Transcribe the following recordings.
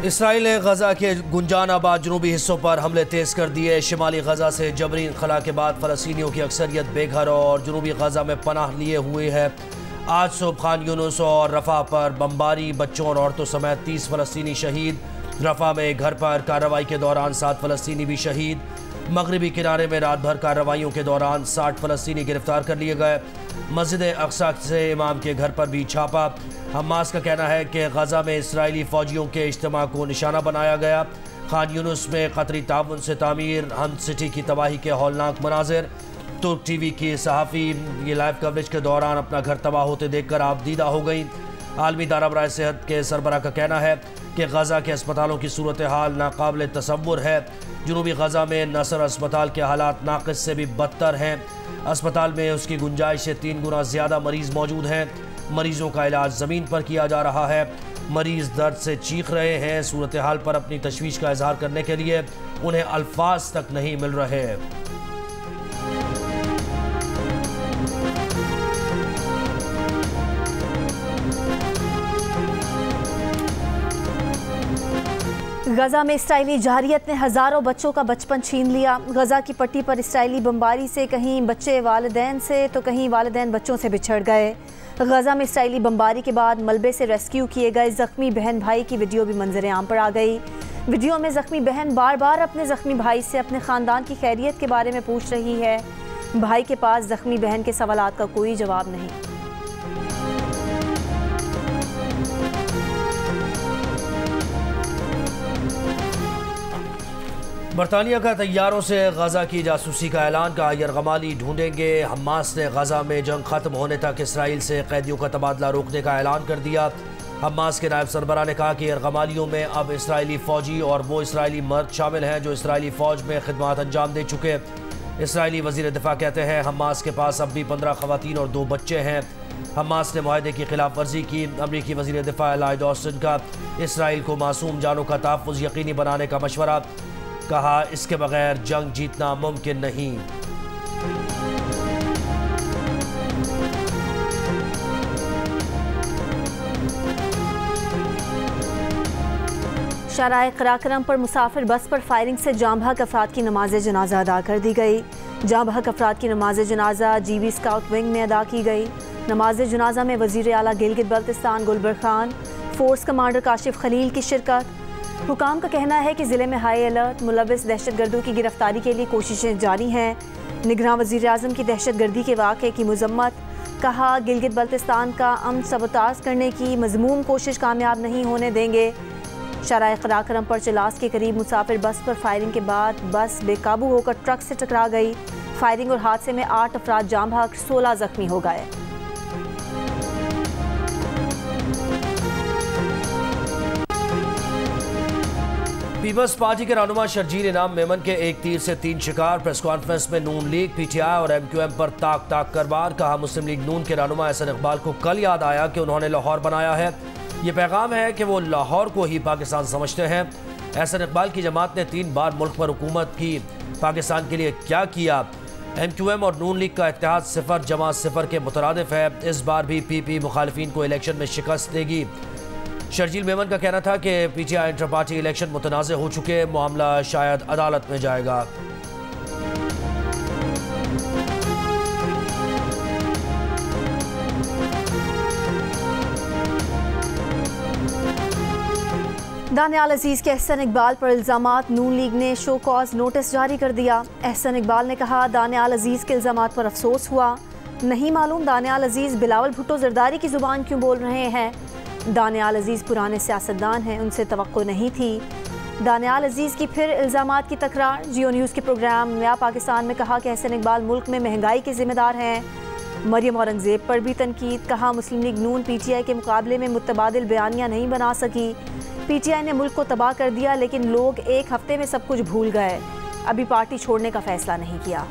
Israel ने गजा के गुंजानाबाद जुनूबी हिस्सों पर हमले तेज कर दिए। शिमाली गजा से जबरी इनखला के बाद फलस्तीनियों की अक्सरियत बेघर और जुनूबी गजा में पनाह लिए हुए है। आज सुबह खान यूनुस और रफा पर बमबारी, बच्चों और औरतों समेत 30 फलस्तीनी शहीद। रफा में घर पर कार्रवाई के दौरान 7 फलस्तीनी भी शहीद। मगरबी किनारे में रात भर कार्रवाइयों के दौरान 60 फलस्तीनी गिरफ्तार कर लिए गए। मस्जिद अक्सा से इमाम के घर पर भी छापा। हमास का कहना है कि गजा में इसराइली फौजियों के इज्तिमा को निशाना बनाया गया। खान यूनुस में कतरी ताउन से तामीर, हम सिटी की तबाही के हौलनाक मनाजिर। तुर्क टीवी की सहाफ़ी ये लाइव कवरेज के दौरान अपना घर तबाह होते देखकर आपदीदा हो गई। आलमी इदारा बराए सेहत के सरबराह का कहना है कि गजा के अस्पतालों की सूरत हाल नाकाबिल तसव्वुर है। जुनूबी गजा में नसर अस्पताल के हालात नाक़िस से भी बदतर हैं। अस्पताल में उसकी गुंजाइश से 3 गुना ज़्यादा मरीज़ मौजूद हैं। मरीज़ों का इलाज ज़मीन पर किया जा रहा है। मरीज़ दर्द से चीख रहे हैं। सूरत हाल पर अपनी तशवीश का इजहार करने के लिए उन्हें अल्फाज तक नहीं मिल रहे। गजा में इसराइली जहरियत ने हज़ारों बच्चों का बचपन छीन लिया। गजा की पट्टी पर इसराइली बमबारी से कहीं बच्चे वालिदैन से तो कहीं वालिदैन बच्चों से बिछड़ गए। गजा में इसराइली बमबारी के बाद मलबे से रेस्क्यू किए गए ज़ख्मी बहन भाई की वीडियो भी मंजर आम पर आ गई। वीडियो में ज़ख्मी बहन बार बार अपने ज़ख्मी भाई से अपने ख़ानदान की खैरियत के बारे में पूछ रही है। भाई के पास ज़ख्मी बहन के सवालात का कोई जवाब नहीं। बरतानिया का तैयारों से गजा की जासूसी का ऐलान का यरगमाली ढूंढेंगे। हमास ने गजा में जंग खत्म होने तक इसराइल से कैदियों का तबादला रोकने का ऐलान कर दिया। हमास के नायब सरबराह ने कहा कि यरगमालियों में अब इसराइली फ़ौजी और वो इसराइली मर्द शामिल हैं जो इसराइली फ़ौज में खिदमत अंजाम दे चुके। इसराइली वज़ीर दिफा कहते हैं हमास के पास अब भी 15 ख़वातीन और 2 बच्चे हैं। हमास ने मुआहदे की खिलाफ वर्जी की। अमरीकी वज़ीर दिफा लॉयड ऑस्टिन का इसराइल को मासूम जानों का तहफ़्फ़ुज़ यकीनी बनाने का मशवरा। कहा इसके बगैर जंग जीतना मुमकिन नहीं। शाहराह कराकरम पर मुसाफिर बस पर फायरिंग से जाम बहक अफराद की नमाज जनाजा अदा कर दी गई। जाम बहक अफराद की नमाज जनाजा जीबी स्काउट विंग में अदा की गई। नमाज जनाजा में वज़ीर आला गिलगित बल्तिस्तान गुलबर खान, फोर्स कमांडर काशिफ खलील की शिरकत। हुकाम का कहना है कि ज़िले में हाई अलर्ट, मुलविस दहशतगर्दों की गिरफ्तारी के लिए कोशिशें जारी हैं। निगरान वज़ीर आज़म की दहशतगर्दी के वाक़े की मज़म्मत। कहा गिलगित बल्तिस्तान का अमन सबताज करने की मज़मूम कोशिश कामयाब नहीं होने देंगे। शाहराह कराकरम पर चलास के करीब मुसाफिर बस पर फायरिंग के बाद बस बेकाबू होकर ट्रक से टकरा गई। फायरिंग और हादसे में 8 अफराद जाम बहक, 16 ज़ख्मी हो गए। पीपल्स पार्टी के रहनुमा शर्जील इनाम मेमन के एक तीर से 3 शिकार। प्रेस कॉन्फ्रेंस में नून लीग, पीटीआई और एमक्यूएम पर ताक ताक कर वार। कहा मुस्लिम लीग नून के रहनुमा एहसन इकबाल को कल याद आया कि उन्होंने लाहौर बनाया है। ये पैगाम है कि वो लाहौर को ही पाकिस्तान समझते हैं। एहसन इकबाल की जमात ने 3 बार मुल्क पर हुकूमत की, पाकिस्तान के लिए क्या किया। एमक्यूएम और नून लीग का इत्तेहाद 0-0 के मुतरादिफ है। इस बार भी पीपी मुखालिफिन को इलेक्शन में शिकस्त देगी। शर्जील मेमन का कहना था कि पीटीआई इंटर पार्टी इलेक्शन मुतनाज़ हो चुके, मामला शायद अदालत में जाएगा। दानियाल अजीज़ के एहसन इकबाल पर इल्ज़ामात। नून लीग ने शो कॉज नोटिस जारी कर दिया। एहसन इकबाल ने कहा दानियाल अजीज़ के इल्ज़ामात पर अफसोस हुआ। नहीं मालूम दानियाल अजीज़ बिलावल भुट्टो जरदारी की ज़ुबान क्यों बोल रहे हैं। दानियाल अजीज़ पुराने सियासतदान हैं, उनसे तवक्को नहीं थी। दानियाल अजीज़ की फिर इल्ज़ामात की तकरार। जियो न्यूज़ के प्रोग्राम नया पाकिस्तान में कहा कि एहसन इकबाल मुल्क में महंगाई के ज़िम्मेदार हैं। मरियम औरंगज़ेब पर भी तनकीद। कहा मुस्लिम लीग नून पीटीआई के मुकाबले में मुतबादिल बयानियाँ नहीं बना सकी। पीटीआई ने मुल्क को तबाह कर दिया लेकिन लोग 1 हफ्ते में सब कुछ भूल गए। अभी पार्टी छोड़ने का फैसला नहीं किया।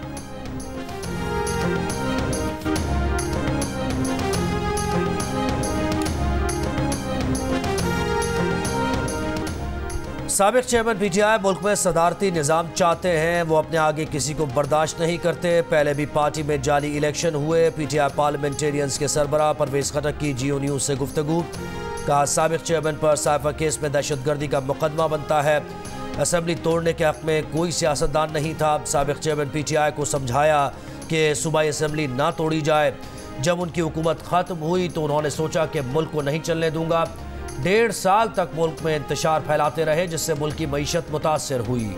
साबिक चेयरमैन पीटीआई मुल्क में सदारती निज़ाम चाहते हैं। वो अपने आगे किसी को बर्दाश्त नहीं करते। पहले भी पार्टी में जाली इलेक्शन हुए। पीटीआई पार्लियामेंटेरियंस के सरबराह परवेज़ खटक की जियो न्यूज़ से गुफ्तगू। कहा साबिक चेयरमैन पर साइफर केस में दहशतगर्दी का मुकदमा बनता है। असेंबली तोड़ने के हक में कोई सियासतदान नहीं था। साबिक चेयरमैन PTI को समझाया कि सूबाई असेंबली ना तोड़ी जाए। जब उनकी हुकूमत ख़त्म हुई तो उन्होंने सोचा कि मुल्क को नहीं चलने दूंगा। 1.5 साल तक मुल्क में इंतशार फैलाते रहे, जिससे मुल्क की मईशत मुतासर हुई।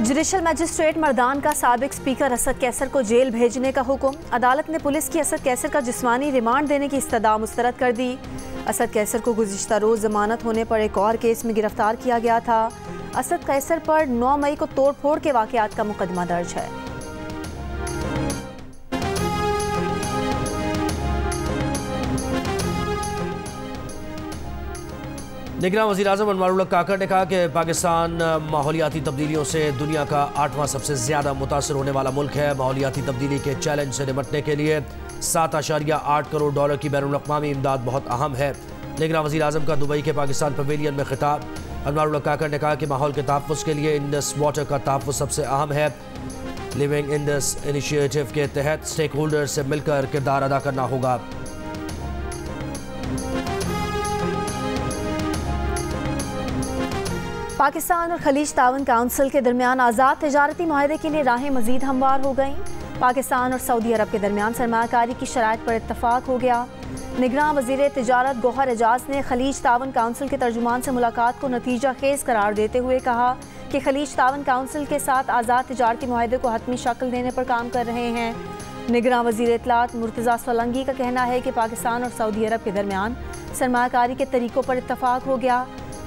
जुडिशल मजिस्ट्रेट मर्दान का साबिक स्पीकर असद कैसर को जेल भेजने का हुक्म। अदालत ने पुलिस की असद कैसर का जिस्मानी रिमांड देने की इस्तदा मुस्तरद कर दी। असद कैसर को गुज़िश्ता रोज़ जमानत होने पर एक और केस में गिरफ्तार किया गया था। असद कैसर पर 9 मई को तोड़ फोड़ के वाक़यात का मुकदमा दर्ज है। निगरान वज़ीर-ए-आज़म अनवारुल्लाह काकड़ ने कहा कि पाकिस्तान माहौलियाती तब्दीलियों से दुनिया का 8वां सबसे ज़्यादा मुतासर होने वाला मुल्क है। माहौलियाती तब्दीली के चैलेंज से निपटने के लिए $7.8 करोड़ की बैनुल-अक़वामी इमदाद बहुत अहम है। निगरान वज़ीर-ए-आज़म का दुबई के पाकिस्तान पवेलियन में खिताब। अनवारुल्लाह काकड़ ने कहा कि माहौल के तहफ़्फ़ुज़ के लिए इंडस वाटर का तहफ़्फ़ुज़ सबसे अहम है। लिविंग इंडस इनिशिएटिव के तहत स्टेक होल्डर से मिलकर किरदार अदा करना होगा। पाकिस्तान और खलीज तावन काउंसिल के दरमियान आज़ाद तिजारती मुआहदे के लिए राहें मज़ीद हमवार हो गईं। पाकिस्तान और सऊदी अरब के दरमियान सरमायाकारी की शराइत पर इत्तफाक हो गया। निगरान वज़ीर तिजारत गौहर एजाज ने खलीज तावन काउंसिल के तर्जुमान से मुलाकात को नतीजा खेज करार देते हुए कहा कि खलीज तावन काउंसिल के साथ आज़ाद तिजारती मुआहदे को हतमी शक्ल देने पर काम कर रहे हैं। निगरान वज़ीर इत्तलात मुर्तज़ा सोलंकी का कहना है कि पाकिस्तान और सऊदी अरब के दरमियान सरमायाकारी के तरीक़ों पर इत्तफाक हो गया।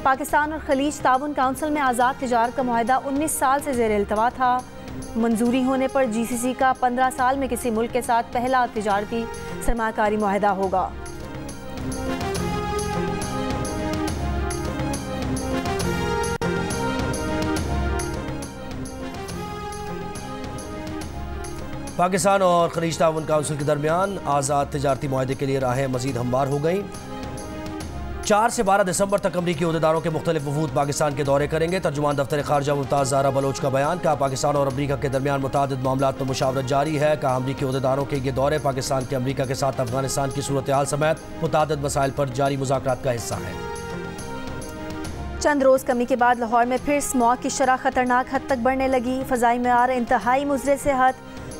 पाकिस्तान और खलीज ताउन काउंसिल में आज़ाद तिजारत का मुआहदा 19 साल से ज़ेर इल्तवा था। मंजूरी होने पर GCC का 15 साल में किसी मुल्क के साथ पहला तिजारती सरमायाकारी मुआहदा होगा। पाकिस्तान और खलीज ताउन काउंसिल के दरमियान आज़ाद तिजारती मुआहदे के लिए राहें मज़ीद हमवार हो गई। 4 से 12 दिसंबर तक अमरीकी अहदेदारों के मुख्तलिफ वफूद पाकिस्तान के दौरे करेंगे। तर्जुमान दफ्तर ख़ारजा मुमताज़ ज़ारा बलोच का बयान। कहा पाकिस्तान और अमरीका के दरमियान मुतादिद मामलात पर मुशावरत जारी है। कहा अमरीकी अहदेदारों के ये दौरे पाकिस्तान के अमरीका के साथ अफगानिस्तान की सूरत हाल समेत मुतादिद मसाइल पर जारी मुज़ाकरात का हिस्सा है। चंद रोज़ कमी के बाद लाहौर में फिर स्मॉग की शरह खतरनाक हद तक बढ़ने लगी। फ़ज़ाई मेआर इंतहाई मुज़रे से हद।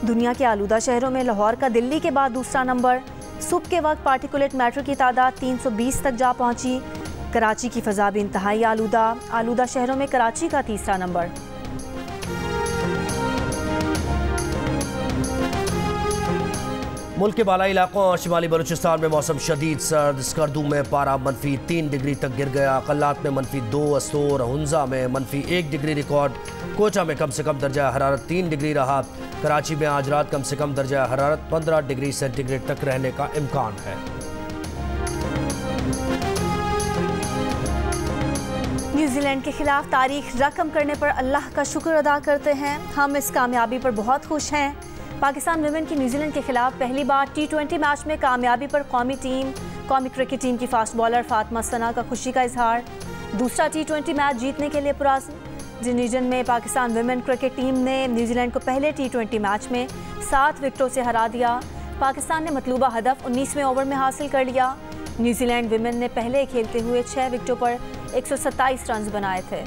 दुनिया के आलूदा शहरों में लाहौर का दिल्ली के बाद दूसरा नंबर। सुबह के वक्त पार्टिकुलेट मैटर की तादाद 320 तक जा पहुंची। कराची की फ़ज़ा भी इंतहाई आलूदा शहरों में कराची का तीसरा नंबर। मुल्क के बालाई इलाकों और शिमाली बलूचिस्तान में मौसम शदीद सर्द। स्कर्दू में पारा -3 डिग्री तक गिर गया। अक़ल्लात में -2, अस्तोर हुंजा में -1 डिग्री रिकॉर्ड। कोचा में कम से कम दर्जा हरारत 3 डिग्री रहा। कराची में आज रात कम से कम दर्जा हरारत 15 डिग्री सेंटीग्रेड तक रहने का इम्कान है। न्यूजीलैंड के खिलाफ तारीख रकम करने पर अल्लाह का शुक्र अदा करते हैं। हम इस कामयाबी पर बहुत खुश हैं। पाकिस्तान वुमेन की न्यूजीलैंड के खिलाफ पहली बार T20 मैच में कामयाबी पर कौमी क्रिकेट टीम की फास्ट बॉलर फातिमा सना का खुशी का इजहार। दूसरा T20 मैच जीतने के लिए पुराज़्म। जिनीजन में पाकिस्तान वुमेन क्रिकेट टीम ने न्यूजीलैंड को पहले T20 मैच में 7 विकेटों से हरा दिया। पाकिस्तान ने मतलूबा हदफ 19वें ओवर में हासिल कर लिया। न्यूजीलैंड वुमेन ने पहले खेलते हुए 6 विकेटों पर 127 रन बनाए थे।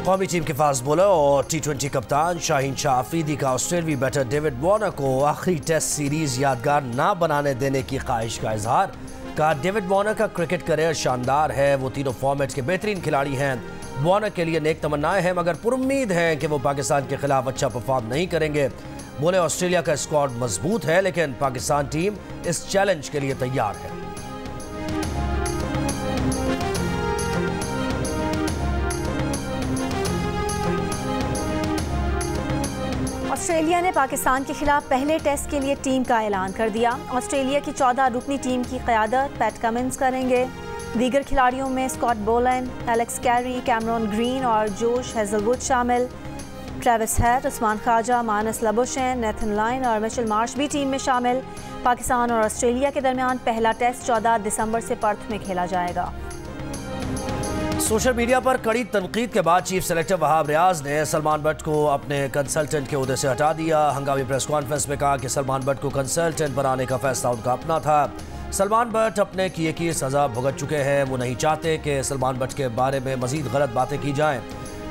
कौमी टीम के फास्ट बॉलर और T20 कप्तान शाहीन शाह अफरीदी का ऑस्ट्रेलियाई बैटर डेविड वार्नर को आखिरी टेस्ट सीरीज यादगार ना बनाने देने की ख्वाहिश का इजहार। कहा डेविड वार्नर का क्रिकेट करियर शानदार है। वो तीनों फॉर्मेट्स के बेहतरीन खिलाड़ी हैं। वार्नर के लिए नेक तमन्नाएं हैं, मगर पुरुम्मीद हैं कि वो पाकिस्तान के खिलाफ अच्छा परफॉर्म नहीं करेंगे। बोले ऑस्ट्रेलिया का स्क्वाड मजबूत है, लेकिन पाकिस्तान टीम इस चैलेंज के लिए तैयार है। ऑस्ट्रेलिया ने पाकिस्तान के खिलाफ पहले टेस्ट के लिए टीम का ऐलान कर दिया। ऑस्ट्रेलिया की 14 रुकनी टीम की क़यादत पैट कमिंस करेंगे। दीगर खिलाड़ियों में स्कॉट बोलन, एलेक्स कैरी, कैमरॉन ग्रीन और जोश हेजलवुड शामिल। Travis Head, Usman Khawaja, Marnus Labuschagne, Nathan Lyon और मिशेल मार्श भी टीम में शामिल। पाकिस्तान और ऑस्ट्रेलिया के दरमियान पहला टेस्ट 14 दिसंबर से पर्थ में खेला जाएगा। सोशल मीडिया पर कड़ी तनकीद के बाद चीफ सेलेक्टर वहाब रियाज ने सलमान बट को अपने कंसल्टेंट के ओहदे से हटा दिया। हंगामी प्रेस कॉन्फ्रेंस में कहा कि सलमान बट को कंसल्टेंट बनाने का फैसला उनका अपना था। सलमान बट अपने किए की सजा भुगत चुके हैं। वो नहीं चाहते कि सलमान बट के बारे में मजीद गलत बातें की जाएं।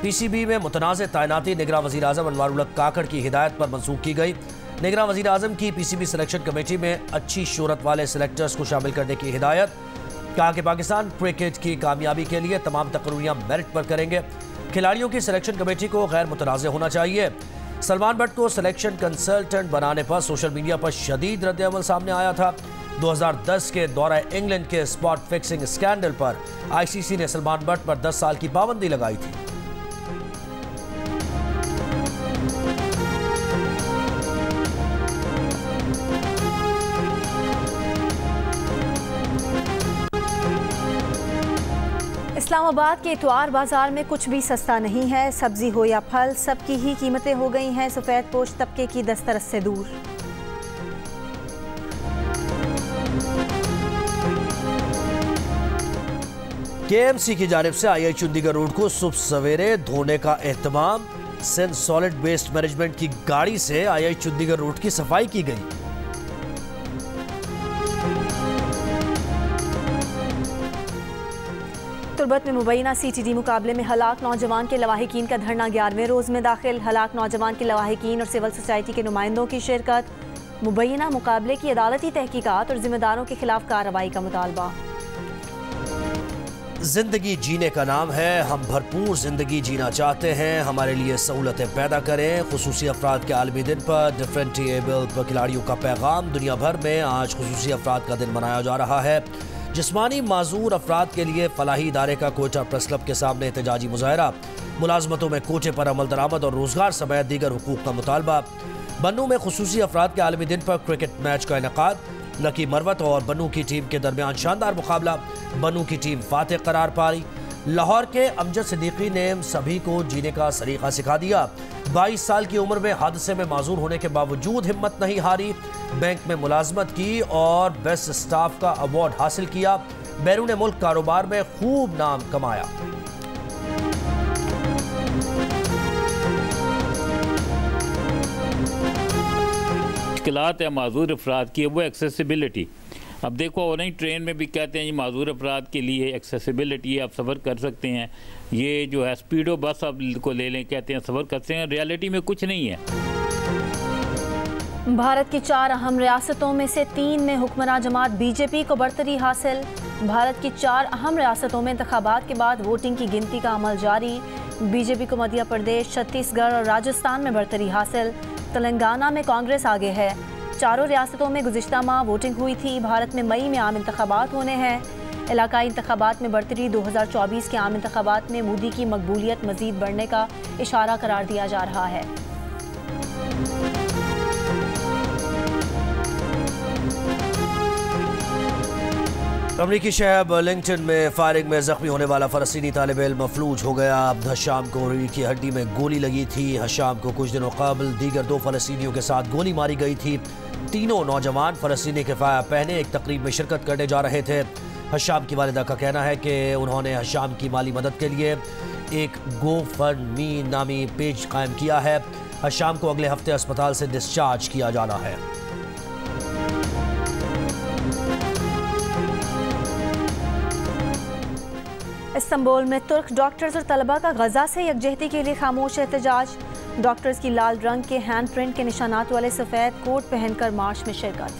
पीसीबी में मुतनाज़ तैनाती निगरां वज़ीर आज़म अनवारुल हक काकड़ की हिदायत पर मनसूख की गई। निगरां वज़ीर आज़म की पीसीबी सिलेक्शन कमेटी में अच्छी शोहरत वाले सिलेक्टर्स को शामिल करने की हिदायत। कहा कि पाकिस्तान क्रिकेट की कामयाबी के लिए तमाम तकरीयां मेरिट पर करेंगे। खिलाड़ियों की सिलेक्शन कमेटी को गैर मुतनाज़ होना चाहिए। सलमान बट को सिलेक्शन कंसल्टेंट बनाने पर सोशल मीडिया पर शदीद रद्द-ए-अमल सामने आया था। 2010 के दौरा इंग्लैंड के स्पॉट फिक्सिंग स्कैंडल पर आईसीसी ने सलमान बट पर 10 साल की पाबंदी लगाई थी। इस्लामाबाद के इतवार बाजार में कुछ भी सस्ता नहीं है। सब्जी हो या फल, सबकी ही कीमतें हो गई हैं सफ़ेद पोश तबके की दस्तरस से दूर। केएमसी की जानिब से आईआई चंडीगढ़ रोड को सुबह सवेरे धोने का एहतमाम। सिंध सॉलिड वेस्ट मैनेजमेंट की गाड़ी से आईआई चंडीगढ़ रोड की सफाई की गई। तुर्बत में मुबैना सीटीडी मुकाबले में हलाक नौजवान के लवाहिकीन का धरना 11वें रोज़ में दाखिल। हलाक नौजवान के लवाहिकीन और सिविल सोसाइटी के नुमाइंदों की शिरकत। मुबैना मुकाबले की अदालती तहकीकात और जिम्मेदारों के खिलाफ कार्रवाई का मुतालबा। जिंदगी जीने का नाम है, हम भरपूर जिंदगी जीना चाहते हैं, हमारे लिए सहूलतें पैदा करें। खुसूसी अफराद के आलमी दिन पर डिफरेंट एबल खिलाड़ियों का पैगाम। दुनिया भर में आज खुसूसी अफराद का दिन मनाया जा रहा है। जिस्मानी माजूर अफराद के लिए फलाही इदारे का कोयटा प्रेस क्लब के सामने एहतजाजी मुजाहरा। मुलाजमतों में कोटे पर अमल दरामद और रोजगार समेत दीगर हुकूक का मुतालबा। बन्नू में खुसूसी अफराद के आलमी दिन पर क्रिकेट मैच का इनेकाद। लकी मरवत और बन्नू की टीम के दरमियान शानदार मुकाबला। बन्नू की टीम फातेह करार पाई। लाहौर के अमजद सिद्दीकी ने सभी को जीने का सलीका सिखा दिया। 22 साल की उम्र में हादसे में माजूर होने के बावजूद हिम्मत नहीं हारी। बैंक में मुलाजमत की और बेस्ट स्टाफ का अवार्ड हासिल किया। बैरून मुल्क कारोबार में खूब नाम कमाया। मुश्किलात है माजूर अफराद की, वो एक्सेसिबिलिटी। अब देखो नहीं, ट्रेन में भी कहते हैं ये माजूर अफराद के लिए एक्सेसिबिलिटी है, आप सफ़र कर सकते हैं। ये जो है स्पीडो बस आप को ले लें, कहते हैं सफ़र करते हैं, रियलिटी में कुछ नहीं है। भारत की 4 अहम रियासतों में से 3 में हुक्मरान जमात बीजेपी को बढ़तरी हासिल। भारत की 4 अहम रियासतों में इंतखाबात के बाद वोटिंग की गिनती का अमल जारी। बीजेपी को मध्य प्रदेश, छत्तीसगढ़ और राजस्थान में बढ़तरी हासिल। तेलंगाना में कांग्रेस आगे है। चारों रियासतों में गुज़िश्ता माह वोटिंग हुई थी। भारत में मई में आम इंतखाबात होने हैं। इलाकाई इंतखाबात में बढ़तरी 2024 के आम इंतखाबात में मोदी की मकबूलियत मज़ीद बढ़ने का इशारा करार दिया जा रहा है। अमरीकी शहर बर्लिंगटन में फायरिंग में जख्मी होने वाला फ़लस्तीनी तालिब इल्म मफलूज हो गया। हशाम को रीढ़ की हड्डी में गोली लगी थी। हशाम को कुछ दिनों कबल दीगर 2 फ़लस्तीनियों के साथ गोली मारी गई थी। तीनों नौजवान फ़लस्तीनी किफ़ाया पहने एक तकरीब में शिरकत करने जा रहे थे। हशाम की वालिदा का कहना है कि उन्होंने हशाम की माली मदद के लिए एक GoFundMe नामी पेज कायम किया है। हशाम को अगले हफ्ते अस्पताल से डिस्चार्ज किया जाना है। इस्तांबुल में तुर्क डॉक्टर्स और तलबा का गजा से यकजहती के लिए खामोश एहतजाज। डॉक्टर्स की लाल रंग के हैंड प्रिंट के निशानात वाले सफ़ेद कोट पहनकर मार्च में शिरकत।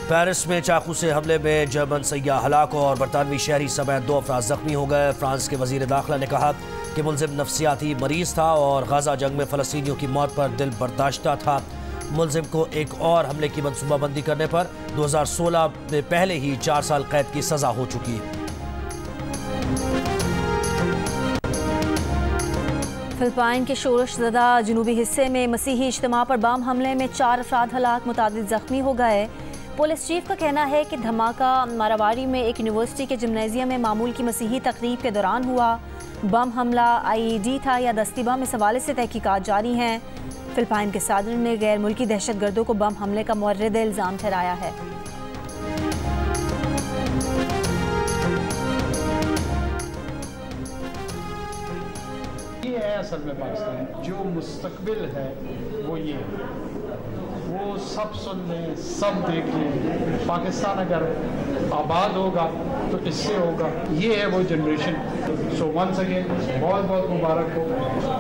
पेरिस में चाकू से हमले में जर्मन सैयाह हलाक और बरतानवी शहरी समेत 2 अफराद जख्मी हो गए। फ्रांस के वजीर दाखिला ने कहा कि मुलजिम नफ्सियाती मरीज था और गाजा जंग में फ़लस्तीनियों की मौत पर दिल बर्दाश्ता था। मुलजिम को एक और हमले की मनसूबाबंदी करने पर 2016 में पहले ही 4 साल कैद की सजा हो चुकी। फिलिपाइन के शोरशज़दा जनूबी हिस्से में मसीही इज्तिमा पर बम हमले में 4 अफराद हलाक, मुतादिद जख्मी हो गए। पुलिस चीफ का कहना है कि धमाका मारावाड़ी में एक यूनिवर्सिटी के जिम्नेजियम में मामूल की मसीही तकरीब के दौरान हुआ। बम हमला IED था या दस्ती बम, इस हवाले से तहकीकात जारी हैं। फिलिपाइन के सदर ने गैर मुल्की दहशतगर्दों को बम हमले का मुअर्रिद इल्ज़ाम ठहराया है। असल में पाकिस्तान, जो मुस्तकबिल है वो ये है, वो सब सुन लें, सब देख लें। पाकिस्तान अगर आबाद होगा तो इससे होगा, ये है वो जनरेशन। सो वंस अगेन बहुत बहुत मुबारक हो,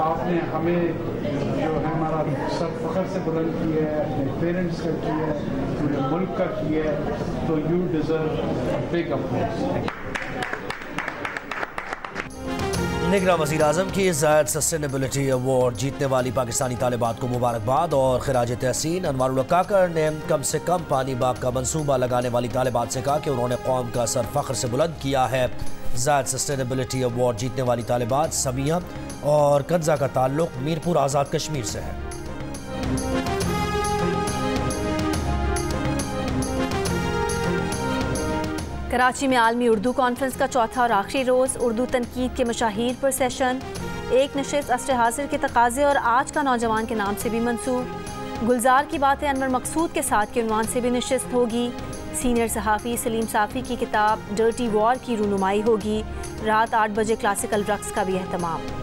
आपने हमें जो है हमारा सर फख्र से बुलंद किया है, अपने पेरेंट्स का किया है, पूरे मुल्क का किया है, तो you deserve a big applause. निगरान वज़ीर आज़म की ज़ायद सस्टेनेबिलिटी अवार्ड जीतने वाली पाकिस्तानी तालिबात को मुबारकबाद और खिराज तहसीन। अनवारुल काकर ने कम से कम पानी बाग का मंसूबा लगाने वाली तालिबात से कहा कि उन्होंने कौम का सर फख्र से बुलंद किया है। ज़ायद सस्टेनेबिलिटी अवार्ड जीतने वाली तालिबात समिया और कंजा का ताल्लुक मीरपुर आज़ाद कश्मीर से है। कराची में आलमी उर्दू कॉन्फ्रेंस का चौथा और आखिरी रोज़ उर्दू तनकीद के मशाहिर पर सेशन। एक नशिस्त अस्र हाजिर के तकाजे और आज का नौजवान के नाम से भी मंसूब। गुलजार की बातें अनवर मकसूद के साथ के उन्वान से भी नशिस्त होगी। सीनियर सहाफ़ी सलीम साफ़ी की किताब डर्टी वॉर की रूनुमाई होगी। रात 8 बजे क्लासिकल रक्स का भी एहतमाम।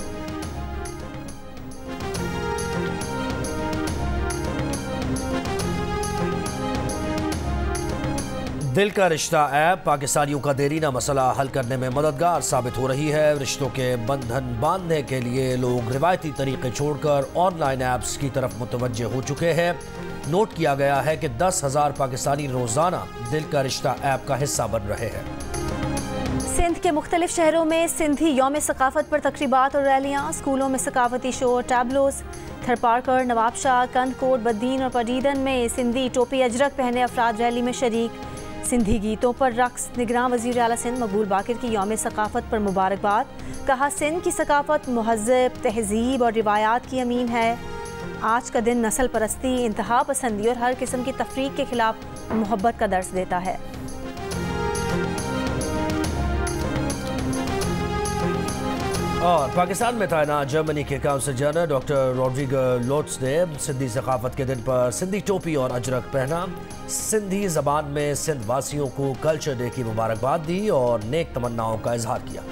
दिल का रिश्ता ऐप पाकिस्तानियों का देरीना मसला हल करने में मददगार साबित हो रही है। रिश्तों के बंधन बांधने के लिए लोग रिवायती तरीके छोड़कर ऑनलाइन ऐप्स की तरफ मुतवज्जे हो चुके हैं। नोट किया गया है कि 10,000 पाकिस्तानी रोजाना दिल का रिश्ता ऐप का हिस्सा बन रहे हैं। सिंध के मुख्तलिफ शहरों में सिंधी यौम सकाफत पर तकरीबात और रैलियाँ। स्कूलों में सकाफती शो और टैबलोज। थरपारकर, नवाबशाह, कंदकोट, बद्दीन और पडीदन में सिंधी टोपी अजरक पहने अफराद रैली में शरीक। सिंधी गीतों पर रक्स। निगरान वज़ीर आला सिंध मकबूल बाकिर की यौम सकाफत पर मुबारकबाद। कहा सिंध की सकाफत महज़्ज़ब, तहज़ीब और रिवायात की अमीन है। आज का दिन नस्ल परस्ती, इंतहा पसंदी और हर किस्म की तफरीक के खिलाफ मोहब्बत का दर्स देता है। और पाकिस्तान में तैनात जर्मनी के काउंसिल जनरल डॉक्टर रॉड्रिगर लोट्स ने सिंधी सकाफत के दिन पर सिंधी टोपी और अजरक पहना। सिंधी जबान में सिंध वासियों को कल्चर डे की मुबारकबाद दी और नेक तमन्नाओं का इजहार किया।